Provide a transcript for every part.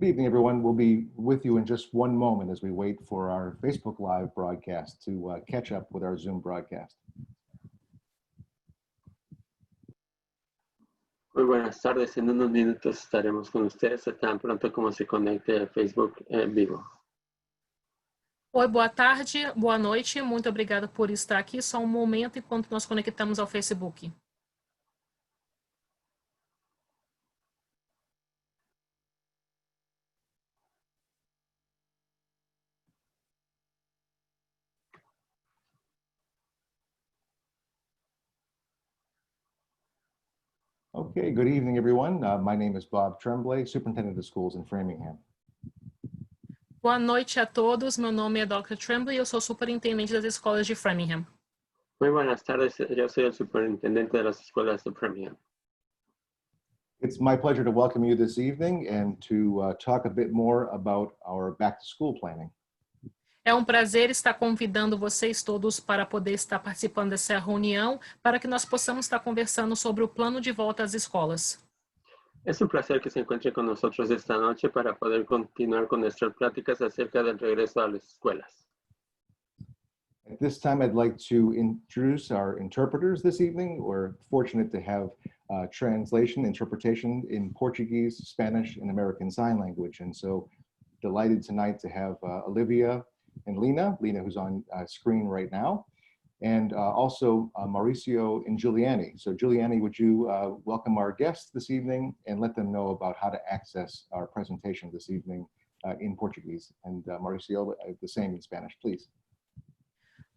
Good evening, everyone. We'll be with you in just one moment as we wait for our Facebook Live broadcast to catch up with our Zoom broadcast. Muy buenas tardes. En unos minutos estaremos con ustedes tan pronto como se conecte a Facebook en vivo. Oi, boa tarde, boa noite. Muito obrigada por estar aqui. Só um momento enquanto nós conectamos ao Facebook. Okay, good evening, everyone. My name is Bob Tremblay, Superintendent of Schools in Framingham. Boa noite a todos. Meu nome é Dr. Tremblay e eu sou superintendente das escolas de Framingham. Muy buenas tardes. Yo soy el superintendente de las escuelas de Framingham. It's my pleasure to welcome you this evening and to talk a bit more about our back-to-school planning. É um prazer estar convidando vocês todos para poder estar participando dessa reunião, para que nós possamos estar conversando sobre o plano de volta às escolas. Es un placer que se encuentre con nosotros esta noche para poder continuar con nuestras pláticas acerca del regreso a las escuelas. At this time, I'd like to introduce our interpreters this evening. We're fortunate to have interpretation in Portuguese, Spanish, and American Sign Language. And so delighted tonight to have Olivia and Lena who's on screen right now, and also Mauricio and Giuliani. So Giuliani, would you welcome our guests this evening and let them know about how to access our presentation this evening in Portuguese, and Mauricio, the same in Spanish, please.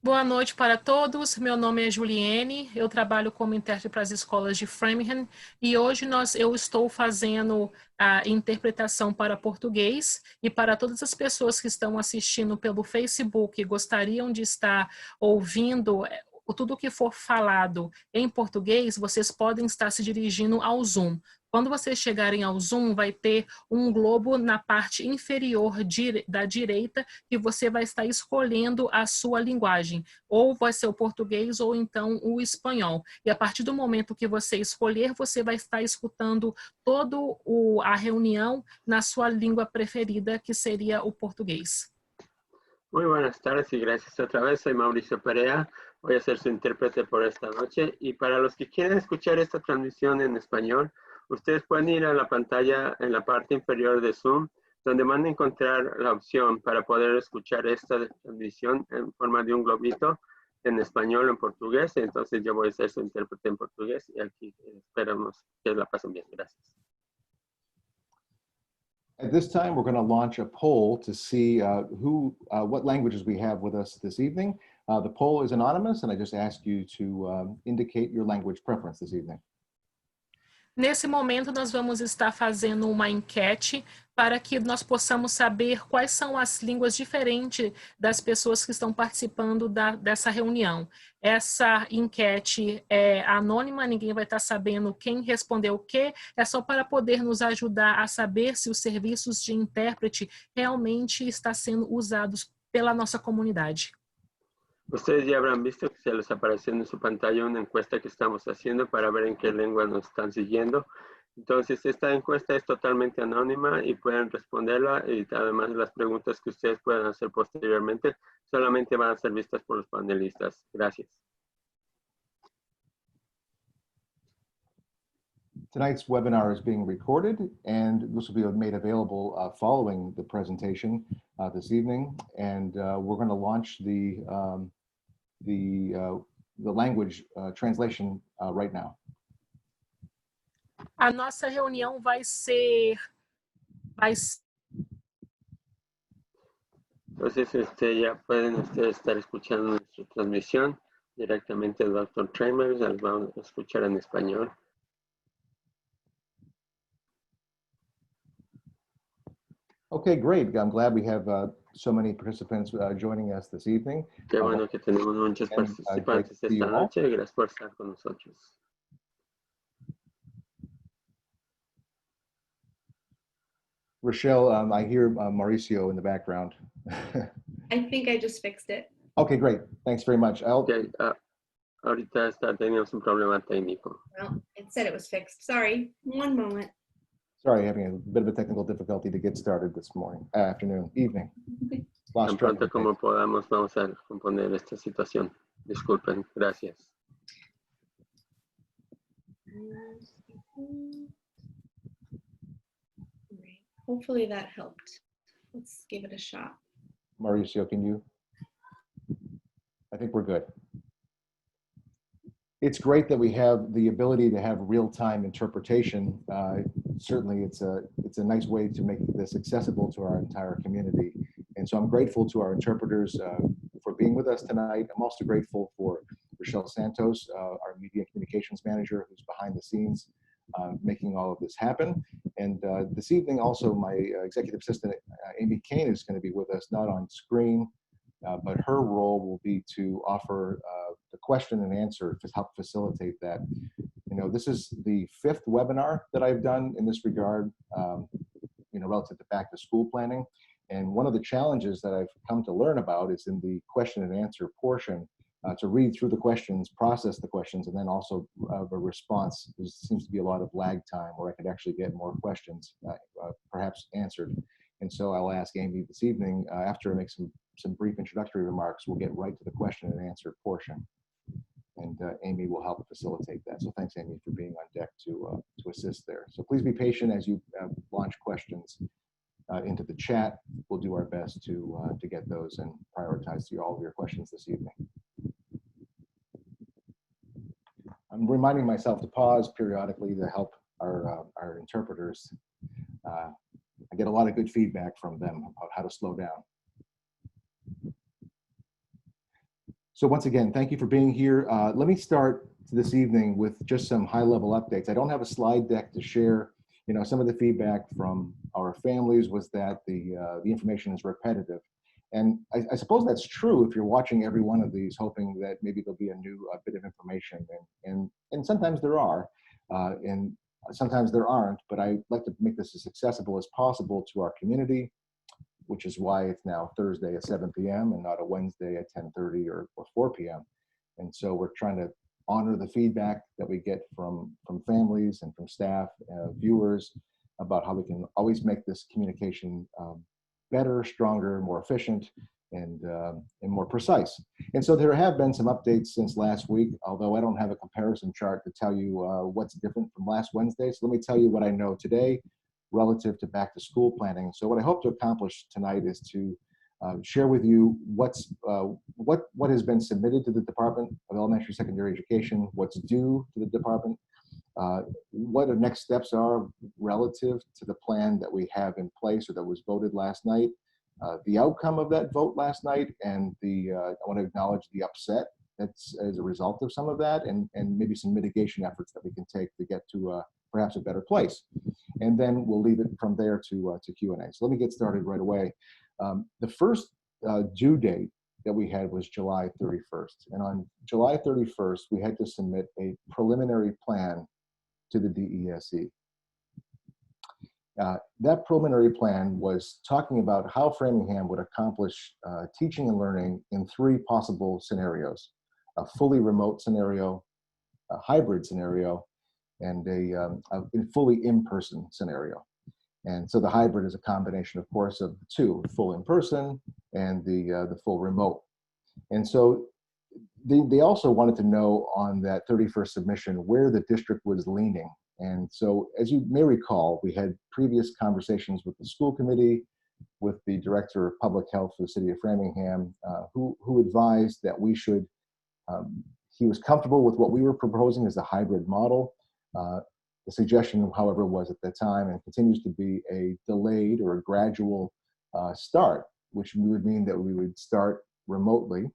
Boa noite para todos. Meu nome é Juliane, eu trabalho como intérprete para as escolas de Framingham e hoje eu estou fazendo a interpretação para português, e para todas as pessoas que estão assistindo pelo Facebook e gostariam de estar ouvindo tudo o que for falado em português, vocês podem estar se dirigindo ao Zoom. Quando vocês chegarem ao Zoom, vai ter um globo na parte inferior da direita que você vai estar escolhendo a sua linguagem. Ou vai ser o português ou então o espanhol. E a partir do momento que você escolher, você vai estar escutando toda a reunião na sua língua preferida, que seria o português. Muy buenas tardes y gracias otra vez. Soy Mauricio Perea. Voy a ser su intérprete por esta noche. Y para los que quieren escuchar esta transmisión en español, ustedes pueden ir a la pantalla en la parte inferior de Zoom, donde van a encontrar la opción para poder escuchar esta transmisión en forma de un globito en español o en portugués. Entonces yo voy a ser su intérprete en portugués y aquí esperamos que la pasen bien. Gracias. At this time, we're going to launch a poll to see what languages we have with us this evening. The poll is anonymous, and I just ask you to indicate your language preference this evening. Nesse momento, nós vamos estar fazendo uma enquete para que nós possamos saber quais são as línguas diferentes das pessoas que estão participando dessa reunião. Essa enquete é anônima, ninguém vai estar sabendo quem respondeu o quê, é só para poder nos ajudar a saber se os serviços de intérprete realmente estão sendo usados pela nossa comunidade. Ustedes ya habrán visto que se les apareció en su pantalla una encuesta que estamos haciendo para ver en qué lengua nos están siguiendo. Entonces, esta encuesta es totalmente anónima y pueden responderla, y además las preguntas que ustedes puedan hacer posteriormente solamente van a ser vistas por los panelistas. Gracias. Tonight's webinar is being recorded, and this will be made available following the presentation this evening. And we're going to launch the language translation right now. A nossa reunião vai ser... Entonces, ya pueden ustedes estar escuchando nuestra transmisión directamente del Dr. Tremblay. Las vamos a escuchar en español. Okay, great. I'm glad we have so many participants joining us this evening. Qué bueno que tenemos muchos participantes esta noche. Gracias por estar con nosotros. Rochelle, I hear Mauricio in the background. I think I just fixed it. Okay, great. Thanks very much. Okay, ahorita tenemos un problema técnico. Well, it said it was fixed. Sorry. One moment. Sorry, having a bit of a technical difficulty to get started this evening. Lost Tan track pronto of como it. podamos, vamos a componer esta situación. Disculpen, gracias. Great. Hopefully that helped. Let's give it a shot. Mauricio, can you? I think we're good. It's great that we have the ability to have real-time interpretation. Certainly, it's a nice way to make this accessible to our entire community. And so I'm grateful to our interpreters for being with us tonight. I'm also grateful for Rochelle Santos, our media communications manager, who's behind the scenes making all of this happen. And this evening, also, my executive assistant, Amy Kane, is going to be with us, not on screen, but her role will be to offer the question and answer to help facilitate that. You know, this is the 5th webinar that I've done in this regard, you know, relative to back to school planning. And one of the challenges that I've come to learn about is in the question and answer portion, to read through the questions, process the questions, and then also a response. There seems to be a lot of lag time where I could actually get more questions perhaps answered. And so I'll ask Amy this evening, after I make some brief introductory remarks, we'll get right to the question and answer portion. And Amy will help facilitate that. So thanks, Amy, for being on deck to assist there. So please be patient as you launch questions into the chat. We'll do our best to get those and prioritize all of your questions this evening. I'm reminding myself to pause periodically to help our interpreters. I get a lot of good feedback from them about how to slow down. So once again, thank you for being here. Let me start this evening with just some high-level updates. I don't have a slide deck to share. You know, some of the feedback from our families was that the information is repetitive. And I suppose that's true if you're watching every one of these, hoping that maybe there'll be a new bit of information. And sometimes there are, and sometimes there aren't, but I like to make this as accessible as possible to our community, which is why it's now Thursday at 7 p.m. and not a Wednesday at 10:30 or 4 p.m. And so we're trying to honor the feedback that we get from families and from staff, viewers, about how we can always make this communication better, stronger, more efficient, and more precise. And so there have been some updates since last week, although I don't have a comparison chart to tell you what's different from last Wednesday. So let me tell you what I know today relative to back to school planning. So what I hope to accomplish tonight is to share with you what has been submitted to the Department of Elementary Secondary Education, what's due to the department, what the next steps are relative to the plan that we have in place or that was voted last night, the outcome of that vote last night, and I want to acknowledge the upset that's as a result of some of that, and maybe some mitigation efforts that we can take to get to perhaps a better place. And then we'll leave it from there to Q&A. So let me get started right away. The first due date that we had was July 31st. And on July 31st, we had to submit a preliminary plan to the DESE. That preliminary plan was talking about how Framingham would accomplish teaching and learning in 3 possible scenarios: a fully remote scenario, a hybrid scenario, and a fully in-person scenario. And so the hybrid is a combination, of course, of the 2, full in-person and the full remote. And so they also wanted to know on that 31st submission where the district was leaning. And so, as you may recall, we had previous conversations with the school committee, with the director of public health for the city of Framingham, who advised that we should, he was comfortable with what we were proposing as a hybrid model. The suggestion, however, was at the time, and continues to be, a delayed or a gradual start, which would mean that we would start remotely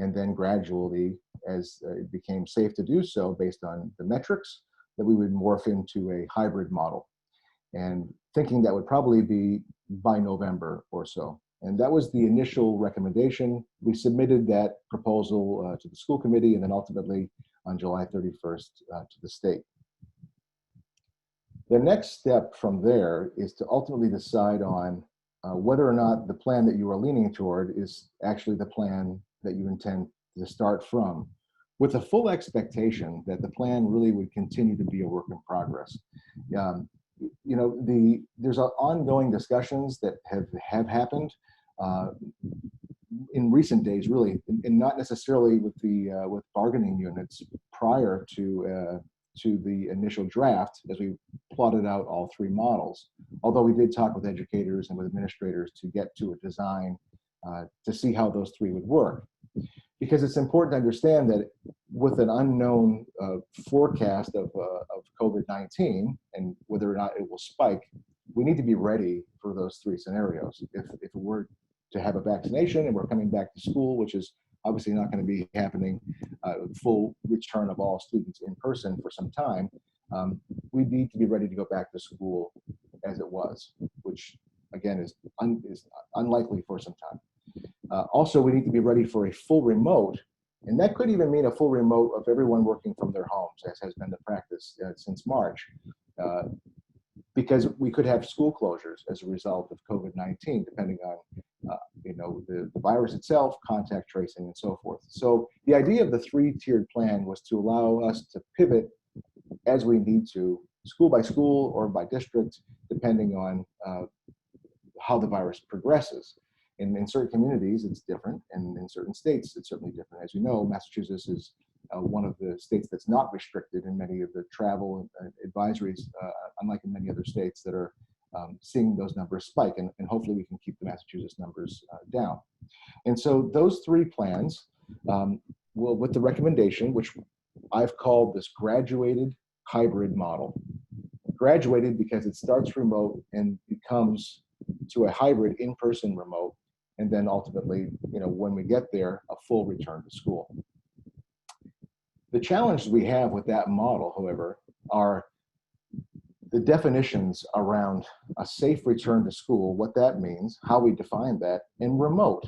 and then gradually, as it became safe to do so based on the metrics, that we would morph into a hybrid model. And thinking that would probably be by November or so. And that was the initial recommendation. We submitted that proposal to the school committee and then ultimately on July 31st to the state. The next step from there is to ultimately decide on whether or not the plan that you are leaning toward is actually the plan that you intend to start from, with a full expectation that the plan really would continue to be a work in progress. you know, there's ongoing discussions that have happened in recent days, really, and not necessarily with the with bargaining units prior to the initial draft, as we plotted out all three models. Although we did talk with educators and with administrators to get to a design to see how those three would work. Because it's important to understand that with an unknown forecast of COVID-19 and whether or not it will spike, we need to be ready for those three scenarios. If we're to have a vaccination and we're coming back to school, which is obviously not going to be happening, full return of all students in person for some time, we need to be ready to go back to school as it was, which again is unlikely for some time. Also, we need to be ready for a full remote, and that could even mean a full remote of everyone working from their homes, as has been the practice since March, because we could have school closures as a result of COVID-19, depending on you know, the virus itself, contact tracing, and so forth. So the idea of the three-tiered plan was to allow us to pivot as we need to, school by school or by district, depending on how the virus progresses. In certain communities, it's different, and in certain states, it's certainly different. As you know, Massachusetts is one of the states that's not restricted in many of the travel advisories, unlike in many other states that are seeing those numbers spike, and hopefully we can keep the Massachusetts numbers down. And so those three plans will, with the recommendation, which I've called this graduated hybrid model. Graduated because it starts remote and becomes to a hybrid in-person remote, and then ultimately, you know, when we get there, a full return to school. The challenges we have with that model, however, are the definitions around a safe return to school, what that means, how we define that, and remote,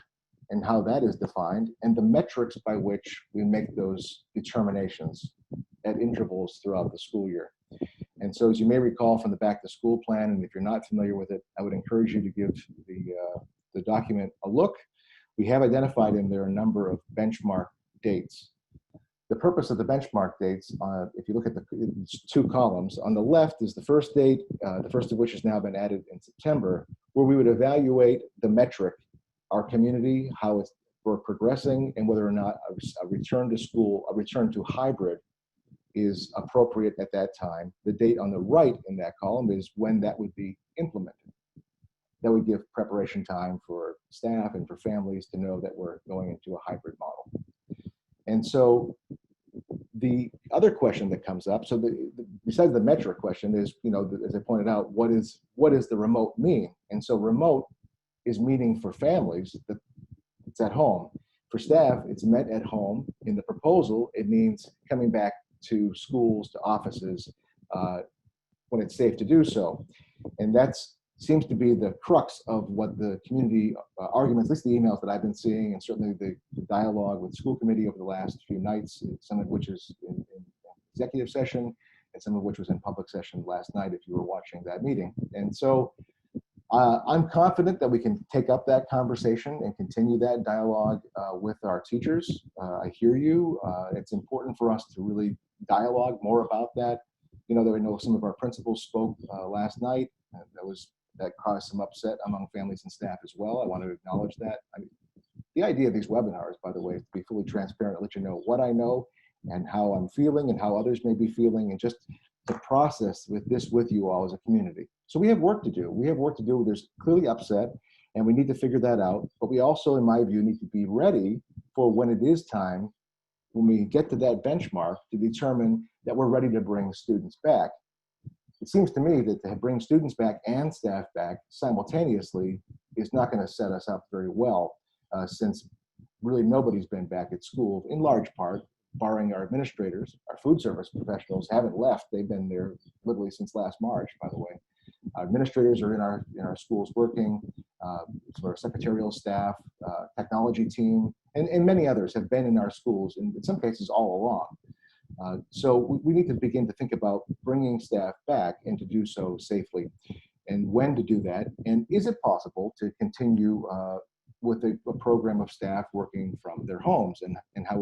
and how that is defined, and the metrics by which we make those determinations at intervals throughout the school year. And so, as you may recall from the back to school plan, and if you're not familiar with it, I would encourage you to give the document a look. We have identified in there a number of benchmark dates. The purpose of the benchmark dates, if you look at the two columns, on the left is the first date, the first of which has now been added in September, where we would evaluate the metric, our community, how we're progressing, and whether or not a return to school, a return to hybrid is appropriate at that time. The date on the right in that column is when that would be implemented. That would give preparation time for staff and for families to know that we're going into a hybrid model. And so the other question that comes up, so besides the metric question is, you know, as I pointed out, what does the remote mean? And so remote is meaning for families that it's at home. For staff, it's met at home. In the proposal, it means coming back to schools, to offices, when it's safe to do so. And that's seems to be the crux of what the community arguments, at least the emails that I've been seeing, and certainly the dialogue with the school committee over the last few nights, some of which is in executive session, and some of which was in public session last night if you were watching that meeting. And so I'm confident that we can take up that conversation and continue that dialogue with our teachers. I hear you. It's important for us to really dialogue more about that. You know, that we know some of our principals spoke last night. That caused some upset among families and staff as well. I want to acknowledge that. The idea of these webinars, by the way, is to be fully transparent, let you know what I know and how I'm feeling and how others may be feeling, and just to process with you all as a community. So we have work to do. We have work to do. There's clearly upset, and we need to figure that out. But we also, in my view, need to be ready for when it is time, when we get to that benchmark, to determine that we're ready to bring students back. It seems to me that to bring students back and staff back simultaneously is not going to set us up very well, since really nobody's been back at school, in large part, barring our administrators. Our food service professionals haven't left. They've been there literally since last March, by the way. Our administrators are in our schools working, our secretarial staff, technology team, and many others have been in our schools, in some cases all along. So we need to begin to think about bringing staff back and to do so safely, and when to do that. And is it possible to continue with a program of staff working from their homes, and how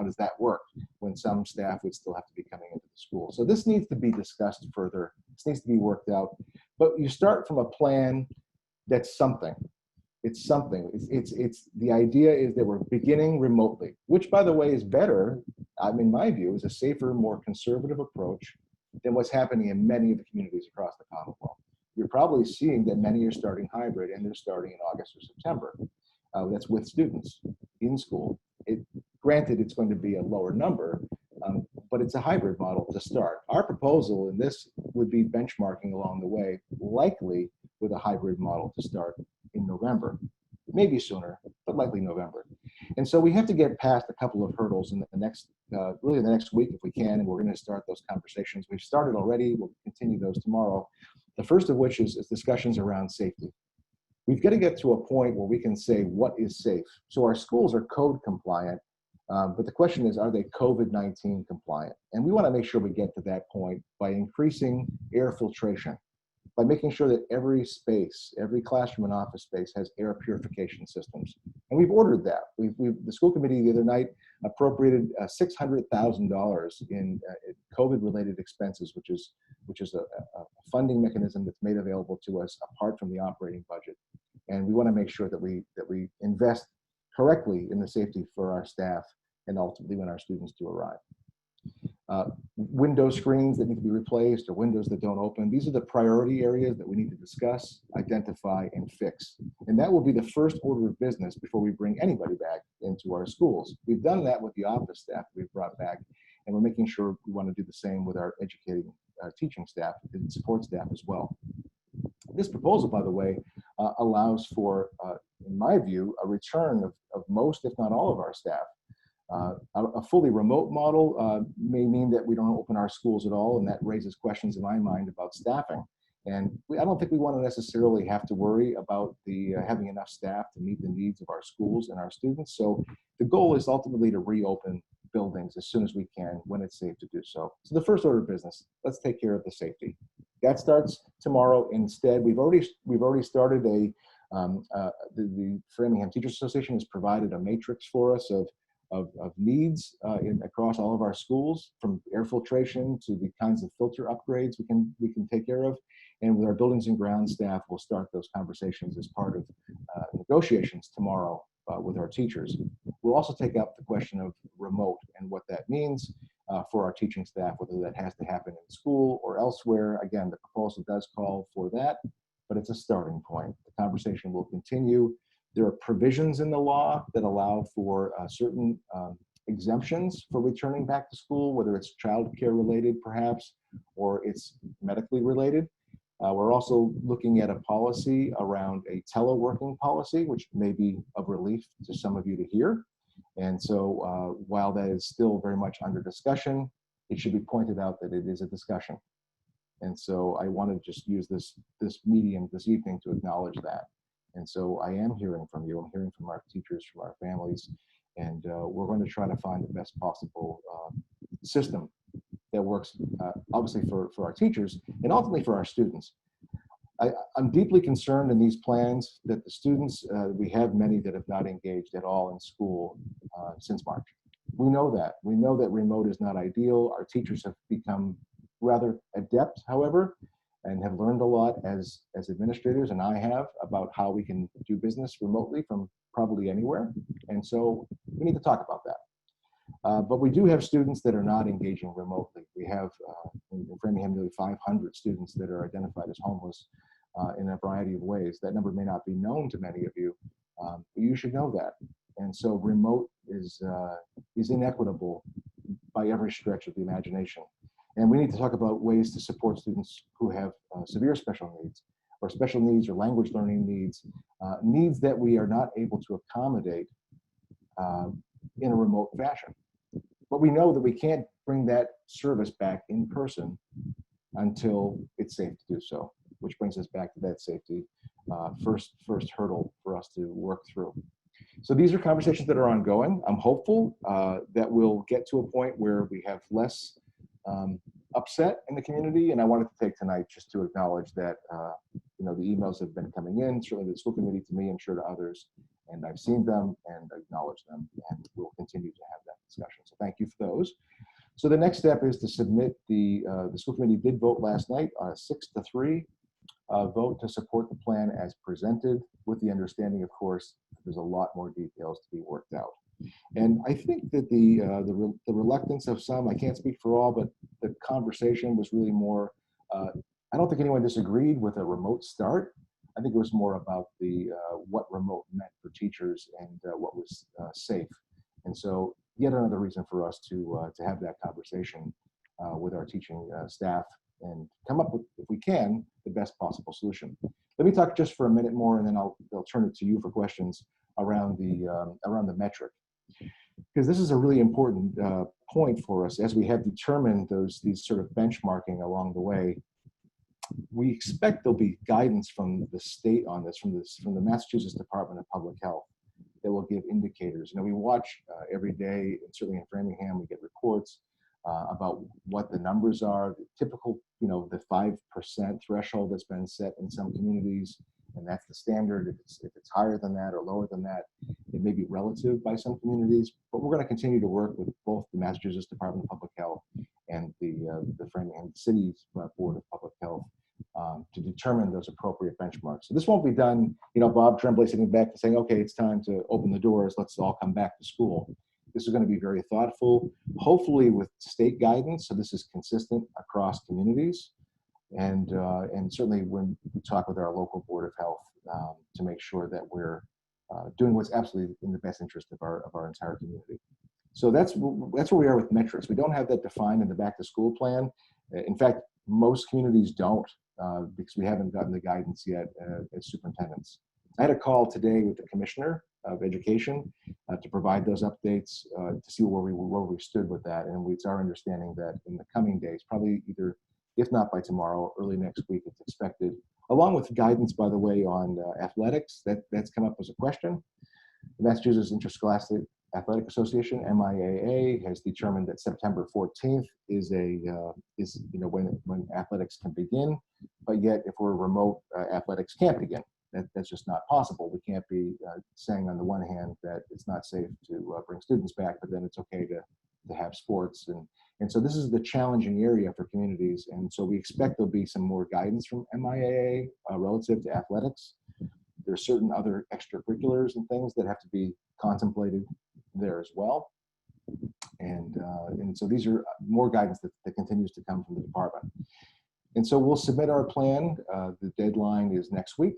does that work when some staff would still have to be coming into the school? So this needs to be discussed further This needs to be worked out. But you start from a plan that's something. It's something. It's the idea is that we're beginning remotely, which, by the way, is better, in my view, is a safer, more conservative approach than what's happening in many of the communities across the Commonwealth. You're probably seeing that many are starting hybrid, and they're starting in August or September. That's with students in school. Granted, it's going to be a lower number, but it's a hybrid model to start. Our proposal in this would be benchmarking along the way, likely with a hybrid model to start in November, maybe sooner, but likely November. And so we have to get past a couple of hurdles in the next, really in the next week if we can, and we're going to start those conversations. We've started already, we'll continue those tomorrow. The first of which is discussions around safety. We've got to get to a point where we can say what is safe. So our schools are code compliant, but the question is, are they COVID-19 compliant? And we want to make sure we get to that point by increasing air filtration, by making sure that every space, every classroom and office space has air purification systems. And we've ordered that. The school committee the other night appropriated $600,000 in COVID-related expenses, which is a funding mechanism that's made available to us apart from the operating budget. And we want to make sure that we invest correctly in the safety for our staff and ultimately when our students do arrive. Window screens that need to be replaced or windows that don't open. These are the priority areas that we need to discuss, identify, and fix. And that will be the first order of business before we bring anybody back into our schools. We've done that with the office staff we've brought back, and we're making sure we want to do the same with our educating teaching staff and support staff as well. This proposal, by the way, allows for, in my view, a return of most, if not all of our staff. A fully remote model may mean that we don't open our schools at all, and that raises questions in my mind about staffing. And I don't think we want to necessarily have to worry about having enough staff to meet the needs of our schools and our students. So the goal is ultimately to reopen buildings as soon as we can when it's safe to do so. So the first order of business, let's take care of the safety. That starts tomorrow. Instead, we've already started the Framingham Teachers Association has provided a matrix for us of needs across all of our schools, from air filtration to the kinds of filter upgrades we can take care of. And with our buildings and grounds staff, we'll start those conversations as part of negotiations tomorrow with our teachers. We'll also take up the question of remote and what that means for our teaching staff, whether that has to happen in school or elsewhere. Again, the proposal does call for that, but it's a starting point. The conversation will continue. There are provisions in the law that allow for certain exemptions for returning back to school, whether it's childcare related perhaps, or it's medically related. We're also looking at a policy around a teleworking policy, which may be of relief to some of you to hear. And so while that is still very much under discussion, it should be pointed out that it is a discussion. And so I want to just use this medium this evening to acknowledge that. And so I am hearing from you. I'm hearing from our teachers, from our families, and we're going to try to find the best possible system that works, obviously for our teachers and ultimately for our students. I'm deeply concerned in these plans that the students, we have many that have not engaged at all in school since March. We know that. We know that remote is not ideal. Our teachers have become rather adept, however, and have learned a lot as administrators, and I have, about how we can do business remotely from probably anywhere. And so we need to talk about that. But we do have students that are not engaging remotely. We have in Framingham nearly 500 students that are identified as homeless in a variety of ways. That number may not be known to many of you, but you should know that. And so remote is inequitable by every stretch of the imagination. And we need to talk about ways to support students who have severe special needs or language learning needs, needs that we are not able to accommodate in a remote fashion. But we know that we can't bring that service back in person until it's safe to do so, which brings us back to that safety first hurdle for us to work through. So these are conversations that are ongoing. I'm hopeful that we'll get to a point where we have less upset in the community, and I wanted to take tonight just to acknowledge that the emails have been coming in, certainly the school committee to me, I'm sure to others, and I've seen them and acknowledged them, and we'll continue to have that discussion. So thank you for those. So the next step is to submit the school committee did vote last night on a 6-3 vote to support the plan as presented, with the understanding, of course, there's a lot more details to be worked out. And I think that the reluctance of some, I can't speak for all, but the conversation was really more, I don't think anyone disagreed with a remote start. I think it was more about the what remote meant for teachers and what was safe. And so yet another reason for us to have that conversation with our teaching staff and come up with, if we can, the best possible solution. Let me talk just for a minute more, and then I'll turn it to you for questions around the metric, because this is a really important point for us as we have determined these sort of benchmarking along the way. We expect there'll be guidance from the state on this, from the Massachusetts Department of Public Health, that will give indicators. You know, we watch every day, and certainly in Framingham, we get reports about what the numbers are. The typical, you know, the 5% threshold that's been set in some communities, and that's the standard. If it's higher than that or lower than that, it may be relative by some communities, but we're going to continue to work with both the Massachusetts Department of Public Health and the Framingham City's Board of Public Health to determine those appropriate benchmarks. So this won't be done, you know, Bob Tremblay sitting back and saying, okay, it's time to open the doors, let's all come back to school. This is going to be very thoughtful, hopefully with state guidance, so this is consistent across communities. And certainly when we talk with our local Board of Health to make sure that we're doing what's absolutely in the best interest of our entire community. So that's where we are with metrics. We don't have that defined in the back to school plan. In fact, most communities don't because we haven't gotten the guidance yet as superintendents. I had a call today with the Commissioner of Education to provide those updates to see where we stood with that. And it's our understanding that in the coming days, probably either, if not by tomorrow, early next week, it's expected, along with guidance, by the way, on athletics. That's come up as a question. The Massachusetts Interscholastic Athletic Association, MIAA, has determined that September 14th is when athletics can begin. But yet, if we're remote, athletics can't begin. That's just not possible. We can't be saying on the one hand that it's not safe to bring students back, but then it's okay to have sports. And so this is the challenging area for communities. And so we expect there'll be some more guidance from MIAA relative to athletics. There's certain other extracurriculars and things that have to be contemplated there as well. And so these are more guidance that continues to come from the department. And so we'll submit our plan. The deadline is next week.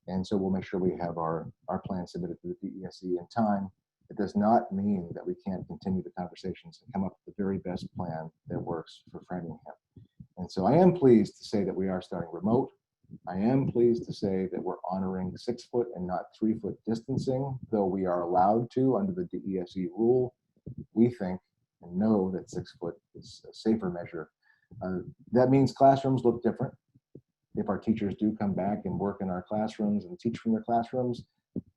And so we'll make sure we have our plan submitted to the DESE in time. It does not mean that we can't continue the conversations and come up with the very best plan that works for Framingham. And so I am pleased to say that we are starting remote. I am pleased to say that we're honoring 6-foot and not 3-foot distancing, though we are allowed to under the DESE rule. We think and know that 6 foot is a safer measure. That means classrooms look different. If our teachers do come back and work in our classrooms and teach from their classrooms,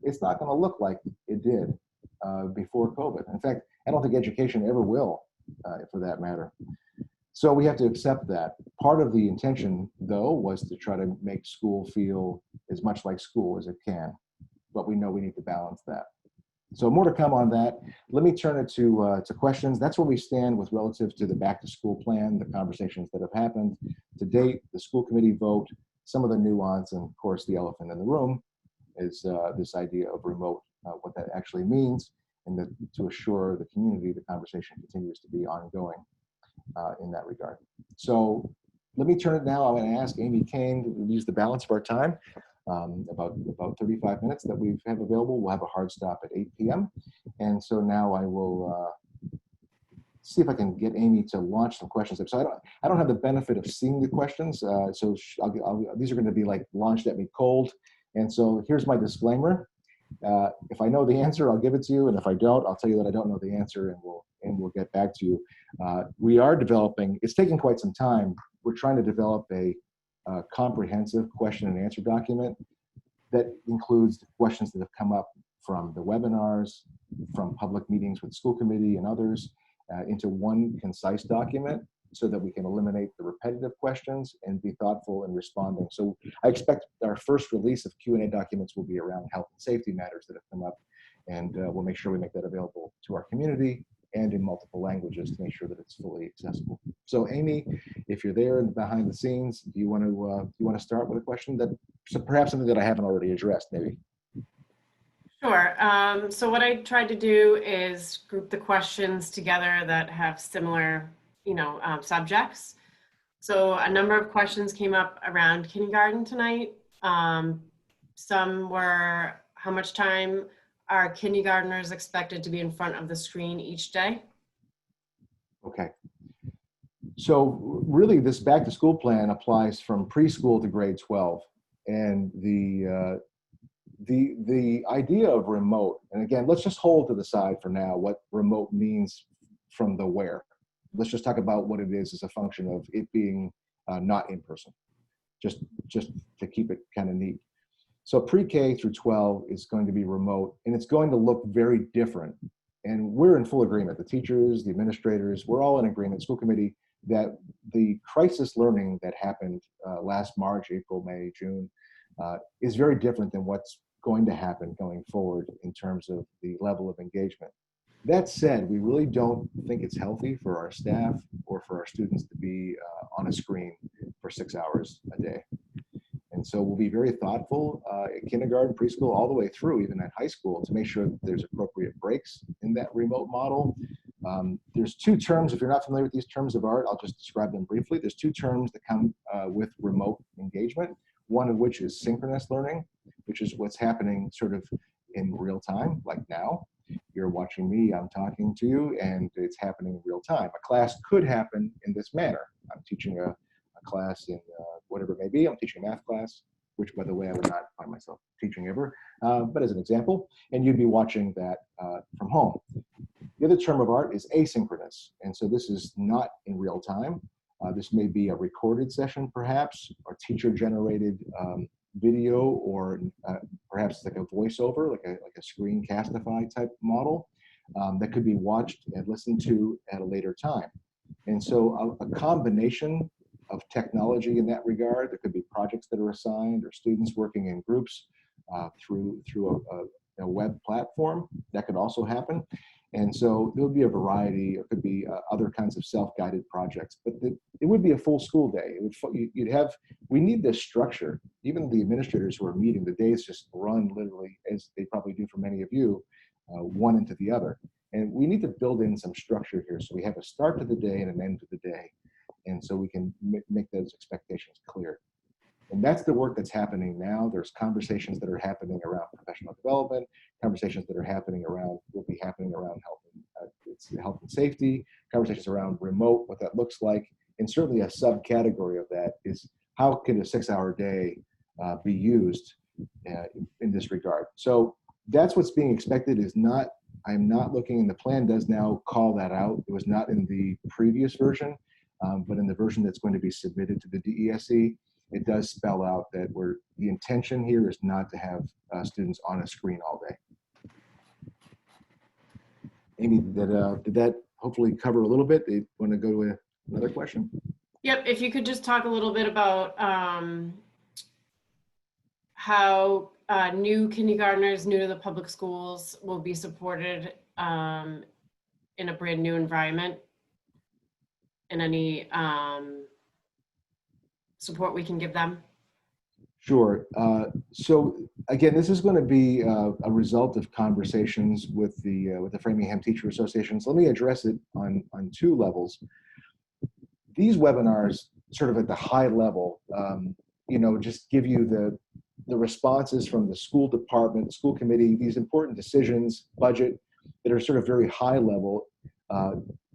it's not going to look like it did before COVID. In fact, I don't think education ever will, for that matter. So we have to accept that. Part of the intention, though, was to try to make school feel as much like school as it can, but we know we need to balance that. So more to come on that. Let me turn it to questions. That's where we stand with relative to the back to school plan, the conversations that have happened to date, the school committee vote, some of the nuance, and of course the elephant in the room is this idea of remote, what that actually means, and that to assure the community the conversation continues to be ongoing in that regard. So let me turn it now. I'm going to ask Amy Kane to use the balance of our time. About 35 minutes that we have available. We'll have a hard stop at 8 p.m. And so now I will see if I can get Amy to launch some questions. So I don't have the benefit of seeing the questions. So these are going to be like launched at me cold. And so here's my disclaimer. If I know the answer, I'll give it to you. And if I don't, I'll tell you that I don't know the answer, and we'll get back to you. We are developing, it's taking quite some time. We're trying to develop a comprehensive question and answer document that includes the questions that have come up from the webinars, from public meetings with school committee and others, into one concise document so that we can eliminate the repetitive questions and be thoughtful in responding. So I expect our first release of Q&A documents will be around health and safety matters that have come up, and we'll make sure we make that available to our community and in multiple languages to make sure that it's fully accessible. So Amy, if you're there behind the scenes, do you want to start with a question that perhaps something that I haven't already addressed, maybe? Sure. So what I tried to do is group the questions together that have similar, subjects. So a number of questions came up around kindergarten tonight. Some were, how much time are kindergartners expected to be in front of the screen each day? Okay. So really this back to school plan applies from preschool to grade 12. And the idea of remote, and again, let's just hold to the side for now what remote means from the where. Let's just talk about what it is as a function of it being not in person, just to keep it kind of neat. So pre-K through 12 is going to be remote, and it's going to look very different. And we're in full agreement, the teachers, the administrators, we're all in agreement, school committee, that the crisis learning that happened last March, April, May, June, is very different than what's going to happen going forward in terms of the level of engagement. That said, we really don't think it's healthy for our staff or for our students to be on a screen for 6 hours a day. And so we'll be very thoughtful at kindergarten, preschool, all the way through, even at high school, to make sure that there's appropriate breaks in that remote model. There's two terms, if you're not familiar with these terms of art, I'll just describe them briefly. There's two terms that come with remote engagement, one of which is synchronous learning, which is what's happening sort of in real time, like now. You're watching me, I'm talking to you, and it's happening in real time. A class could happen in this manner. I'm teaching a class in whatever it may be. I'm teaching a math class, which, by the way, I would not find myself teaching ever, but as an example, and you'd be watching that from home. The other term of art is asynchronous, and so this is not in real time. This may be a recorded session, perhaps, or teacher-generated video, or perhaps like a voiceover, like a screencastify type model that could be watched and listened to at a later time. And so a combination of technology in that regard, there could be projects that are assigned or students working in groups through a web platform. That could also happen. And so there would be a variety, or could be other kinds of self-guided projects, but it would be a full school day. We need this structure. Even the administrators who are meeting, the days just run literally, as they probably do for many of you, one into the other. And we need to build in some structure here so we have a start to the day and an end to the day. And so we can make those expectations clear. And that's the work that's happening now. There's conversations that are happening around professional development, conversations that are happening around, will be happening around health and safety, conversations around remote, what that looks like. And certainly a subcategory of that is how can a 6-hour day be used in this regard. So that's what's being expected. I'm not looking, and the plan does now call that out. It was not in the previous version, but in the version that's going to be submitted to the DESE, it does spell out that the intention here is not to have students on a screen all day. Amy, did that hopefully cover a little bit? You want to go to another question? Yep, if you could just talk a little bit about how new kindergartners, new to the public schools, will be supported in a brand new environment, and any support we can give them. Sure. So again, this is going to be a result of conversations with the Framingham Teacher Association. So let me address it on two levels. These webinars, sort of at the high level, just give you the responses from the school department, the school committee, these important decisions, budget, that are sort of very high level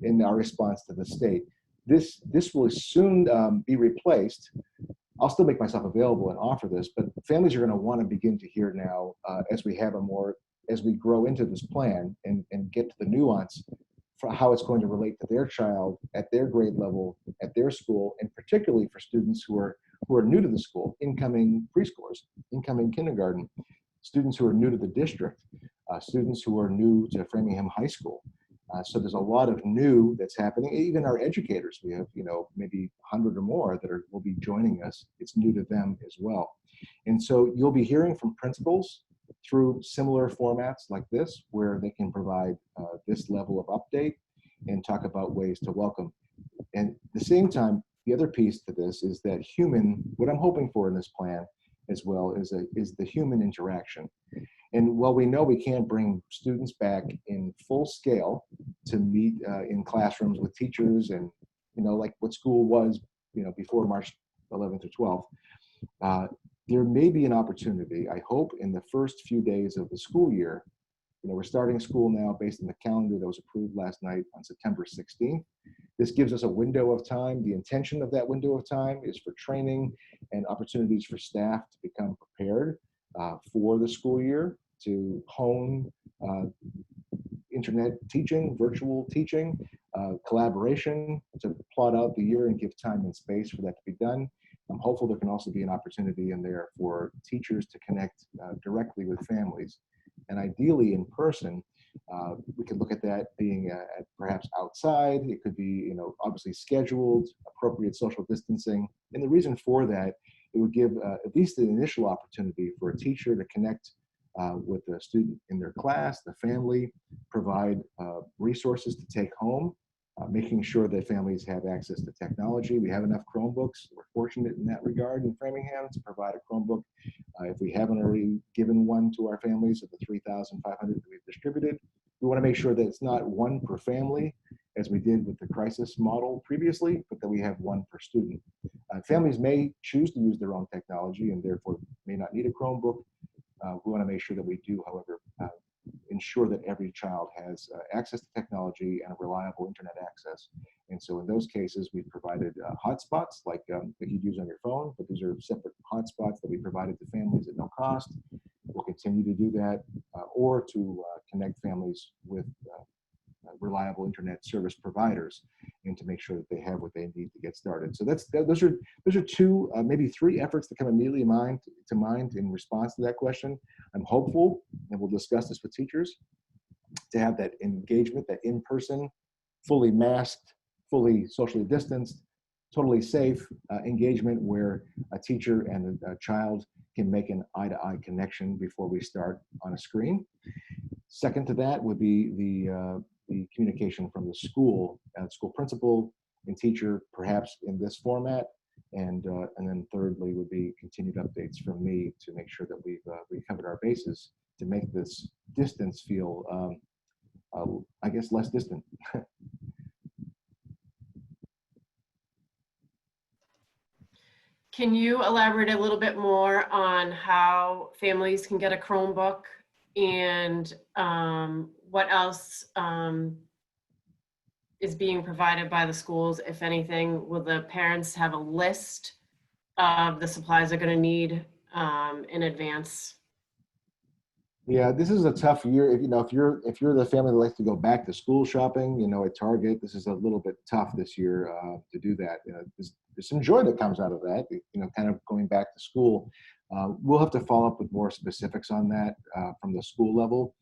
in our response to the state. This will soon be replaced. I'll still make myself available and offer this, but families are going to want to begin to hear now as we grow into this plan and get to the nuance for how it's going to relate to their child at their grade level, at their school, and particularly for students who are new to the school, incoming preschoolers, incoming kindergarten, students who are new to the district, students who are new to Framingham High School. So there's a lot of new that's happening. Even our educators, we have maybe 100 or more that will be joining us. It's new to them as well. And so you'll be hearing from principals through similar formats like this, where they can provide this level of update and talk about ways to welcome. And at the same time, the other piece to this is that what I'm hoping for in this plan as well is the human interaction. And while we know we can't bring students back in full scale to meet in classrooms with teachers and, like what school was, before March 11th or 12th, there may be an opportunity, I hope, in the first few days of the school year. We're starting school now based on the calendar that was approved last night on September 16th. This gives us a window of time. The intention of that window of time is for training and opportunities for staff to become prepared for the school year, to hone internet teaching, virtual teaching, collaboration, to plot out the year and give time and space for that to be done. I'm hopeful there can also be an opportunity in there for teachers to connect directly with families. And ideally in person, we could look at that being perhaps outside. It could be, obviously scheduled, appropriate social distancing. And the reason for that, it would give at least an initial opportunity for a teacher to connect with the student in their class, the family, provide resources to take home, making sure that families have access to technology. We have enough Chromebooks. We're fortunate in that regard in Framingham to provide a Chromebook. If we haven't already given one to our families of the 3,500 that we've distributed, we want to make sure that it's not one per family, as we did with the crisis model previously, but that we have one per student. Families may choose to use their own technology and therefore may not need a Chromebook. We want to make sure that we do, however, ensure that every child has access to technology and a reliable internet access. And so in those cases, we've provided hotspots like that you'd use on your phone, but these are separate hotspots that we provided to families at no cost. We'll continue to do that, or to connect families with reliable internet service providers, and to make sure that they have what they need to get started. So those are two, maybe three efforts that come immediately to mind in response to that question. I'm hopeful, and we'll discuss this with teachers, to have that engagement, that in-person, fully masked, fully socially distanced, totally safe engagement where a teacher and a child can make an eye-to-eye connection before we start on a screen. Second to that would be the communication from the school principal and teacher, perhaps in this format, and then thirdly would be continued updates from me to make sure that we've covered our bases to make this distance feel, I guess, less distant. Can you elaborate a little bit more on how families can get a Chromebook, and what else is being provided by the schools, if anything? Will the parents have a list of the supplies they're going to need in advance? Yeah, this is a tough year. If you're the family that likes to go back to school shopping, at Target, this is a little bit tough this year to do that. There's some joy that comes out of that, kind of going back to school. We'll have to follow up with more specifics on that from the school level.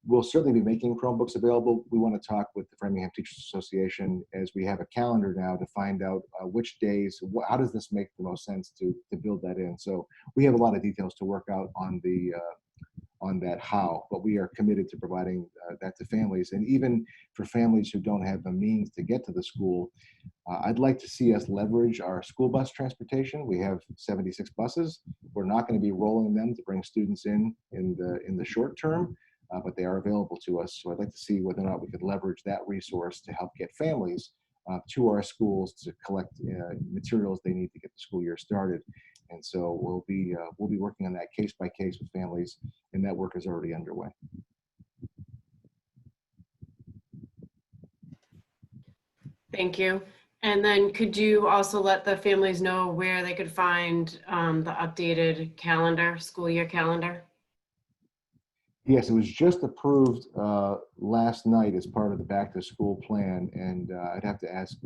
We'll certainly be making Chromebooks available. We want to talk with the Framingham Teachers Association as we have a calendar now to find out which days, how does this make the most sense to build that in. So we have a lot of details to work out on that how, but we are committed to providing that to families. And even for families who don't have the means to get to the school, I'd like to see us leverage our school bus transportation. We have 76 buses. We're not going to be rolling them to bring students in the short term, but they are available to us. So I'd like to see whether or not we could leverage that resource to help get families to our schools to collect materials they need to get the school year started. And so we'll be working on that case by case with families, and that work is already underway. Thank you. And then could you also let the families know where they could find the updated calendar, school year calendar? Yes, it was just approved last night as part of the back to school plan, and I'd have to ask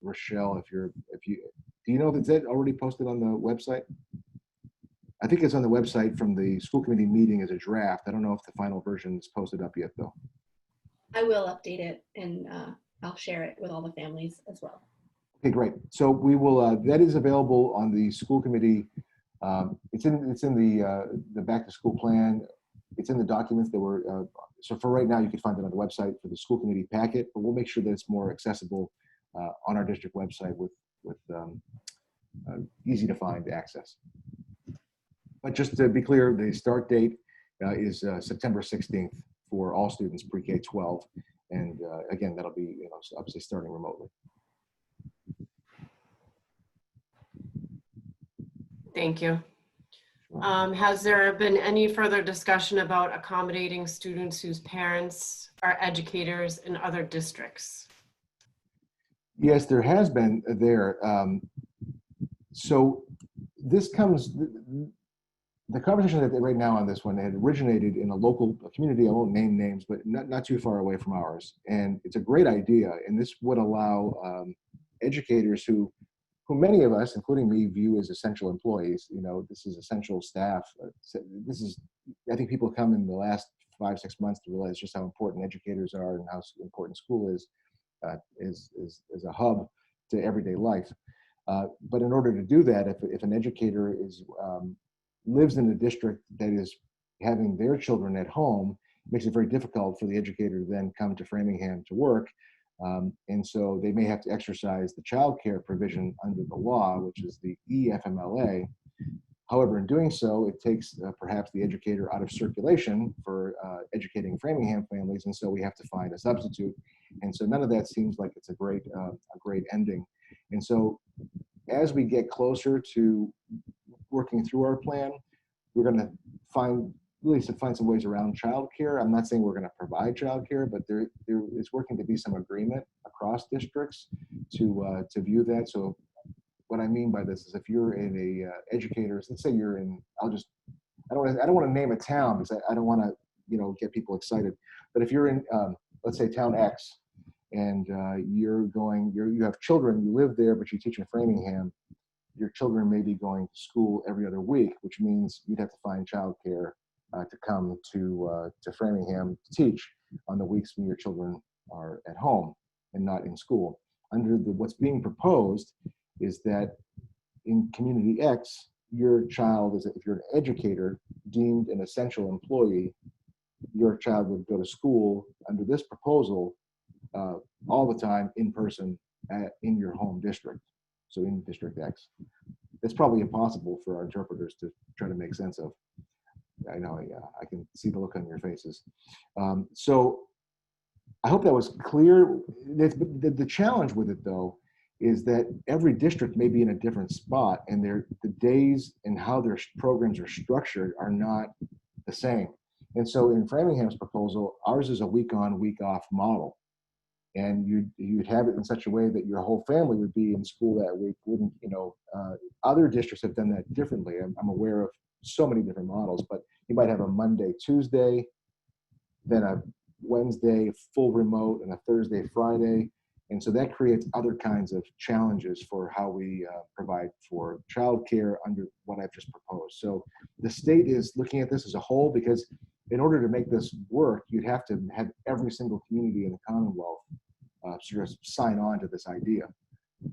Rochelle do you know if it's already posted on the website? I think it's on the website from the school committee meeting as a draft. I don't know if the final version is posted up yet, though. I will update it, and I'll share it with all the families as well. Okay, great. So we will. That is available on the school committee. It's in the back to school plan. It's in the documents that were, so for right now, you can find it on the website for the school committee packet, but we'll make sure that it's more accessible on our district website with easy to find access. But just to be clear, the start date is September 16th for all students pre-K-12. And again, that'll be, obviously starting remotely. Thank you. Has there been any further discussion about accommodating students whose parents are educators in other districts? Yes, there has been there. So this comes, the conversation that right now on this one had originated in a local community. I won't name names, but not too far away from ours. And it's a great idea. And this would allow educators who many of us, including me, view as essential employees. This is essential staff. I think people come in the last 5-6 months to realize just how important educators are and how important school is a hub to everyday life. But in order to do that, if an educator lives in a district that is having their children at home, it makes it very difficult for the educator to then come to Framingham to work. And so they may have to exercise the child care provision under the law, which is the EFMLA. However, in doing so, it takes perhaps the educator out of circulation for educating Framingham families, and so we have to find a substitute. And so none of that seems like it's a great ending. And so as we get closer to working through our plan, we're going to find some ways around childcare. I'm not saying we're going to provide childcare, but there is working to be some agreement across districts to view that. So what I mean by this is, if you're in a educator, let's say you're in, I don't want to name a town because I don't want to get people excited. But if you're in let's say town X, and you have children, you live there, but you teach in Framingham, your children may be going to school every other week, which means you'd have to find childcare to come to Framingham to teach on the weeks when your children are at home and not in school. What's being proposed is that in Community X, your child if you're an educator deemed an essential employee, your child would go to school under this proposal all the time in person in your home district, so in District X. That's probably impossible for our interpreters to try to make sense of. I know, I can see the look on your faces. So I hope that was clear. The challenge with it, though, is that every district may be in a different spot, and the days and how their programs are structured are not the same. And so in Framingham's proposal, ours is a week on, week off model. And you'd have it in such a way that your whole family would be in school that week. Other districts have done that differently. I'm aware of so many different models, but you might have a Monday, Tuesday, then a Wednesday full remote, and a Thursday, Friday. And so that creates other kinds of challenges for how we provide for childcare under what I've just proposed. So the state is looking at this as a whole, because in order to make this work, you'd have to have every single community in the Commonwealth sort of sign on to this idea.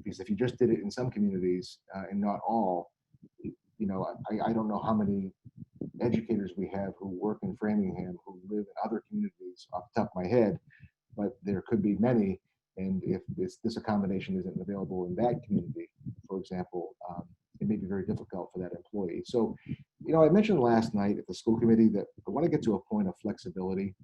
Because if you just did it in some communities and not all, I don't know how many educators we have who work in Framingham who live in other communities off the top of my head, but there could be many. And if this accommodation isn't available in that community, for example, it may be very difficult for that employee. So, I mentioned last night at the school committee that I want to get to a point of flexibility.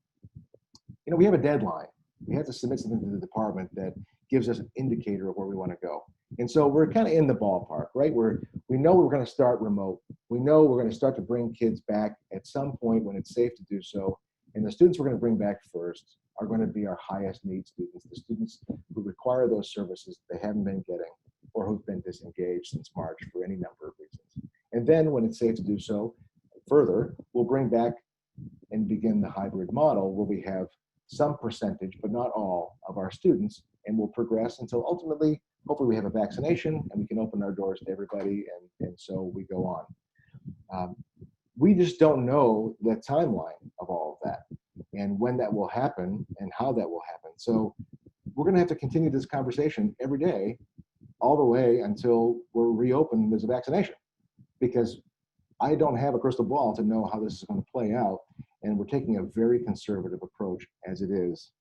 We have a deadline. We have to submit something to the department that gives us an indicator of where we want to go. And so we're kind of in the ballpark, right? We know we're going to start remote. We know we're going to start to bring kids back at some point when it's safe to do so. And the students we're going to bring back first are going to be our highest need students, the students who require those services they haven't been getting or who've been disengaged since March for any number of reasons. And then when it's safe to do so, further, we'll bring back and begin the hybrid model where we have some percentage, but not all, of our students, and we'll progress until ultimately, hopefully we have a vaccination and we can open our doors to everybody, and so we go on. We just don't know the timeline of all of that and when that will happen and how that will happen. So we're going to have to continue this conversation every day, all the way until we're reopened and there's a vaccination, because I don't have a crystal ball to know how this is going to play out. And we're taking a very conservative approach as it is,